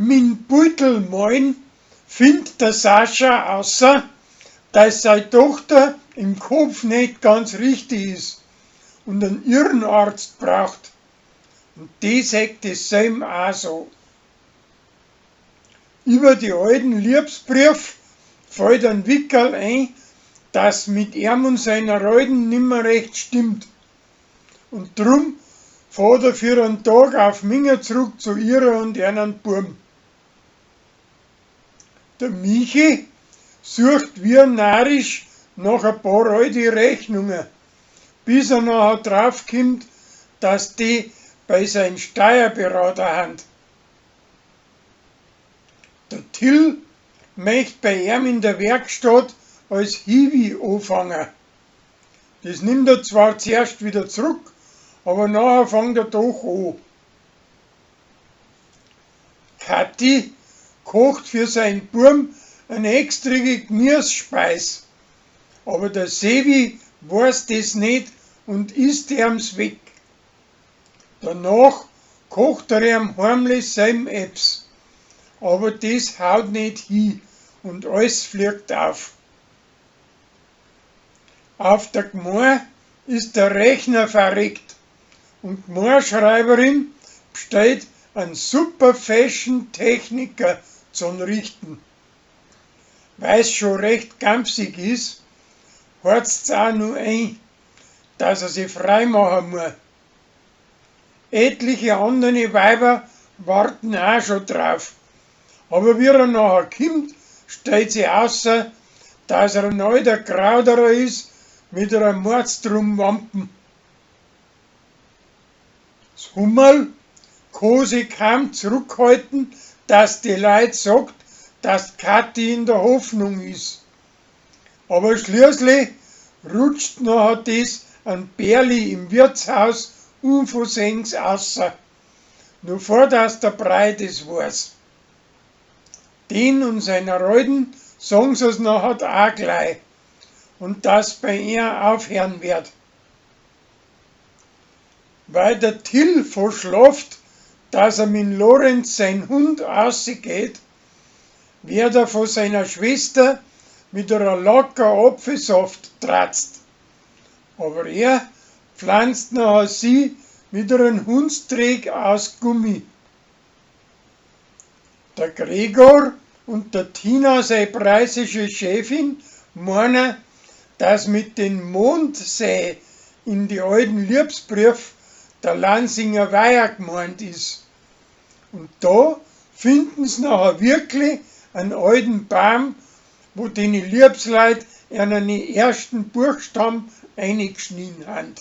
Min Beutel malen findet der Sascha außer, dass seine Tochter im Kopf nicht ganz richtig ist und einen Irrenarzt braucht. Und die sagt dasselbe auch so. Über die alten Liebesbrief fällt ein Wickerl ein, dass mit ihm und seiner Alten nimmer recht stimmt. Und drum fährt er für einen Tag auf Minga zurück zu ihrer und ihren Buben. Der Michi sucht wie narrisch nach ein paar alte Rechnungen, bis er nachher draufkommt, dass die bei seinem Steuerberater haben. Der Till möchte bei ihm in der Werkstatt als Hiwi anfangen. Das nimmt er zwar zuerst wieder zurück, aber nachher fängt er doch an. Kathi kocht für seinen Burm eine extrige Gemüsespeis, aber der Sevi weiß das nicht und isst ihm's weg. Danach kocht er ihm heimlich sein Eps, aber das haut nicht hin und alles fliegt auf. Auf der Gmor ist der Rechner verreckt und die Gmorschreiberin bestellt einen super Fashion Techniker zum Richten. Weil's schon recht gampsig ist, heißt's auch nur ein, dass er sich frei machen muss. Etliche andere Weiber warten auch schon drauf, aber wie er nachher kommt, stellt sie außer, dass er ein alter Krauderer ist mit einer Mordstrumwampen. Das Hummerl kann sich kaum zurückhalten, dass die Leute sagt, dass Kathi in der Hoffnung ist. Aber schließlich rutscht nachher das an Bärli im Wirtshaus unversehens außer, nur vor dass der Brei das weiß. Den und seiner Alten sagen sie es nachher auch gleich und dass bei ihr aufhören wird. Weil der Till verschlaft, dass er mit Lorenz sein Hund rausgeht, wird er von seiner Schwester mit einer Lacker Apfelsaft tratzt. Aber er pflanzt nachher sie mit einem Hundsträg aus Gummi. Der Gregor und der Tina, seine preisische Chefin, meinen, dass mit dem Mondsee in die alten Liebesbrief der Lansinger Weiher gemeint ist. Und da finden sie nachher wirklich einen alten Baum, wo die Liebesleute einen ersten Buchstaben eingeschnitten haben.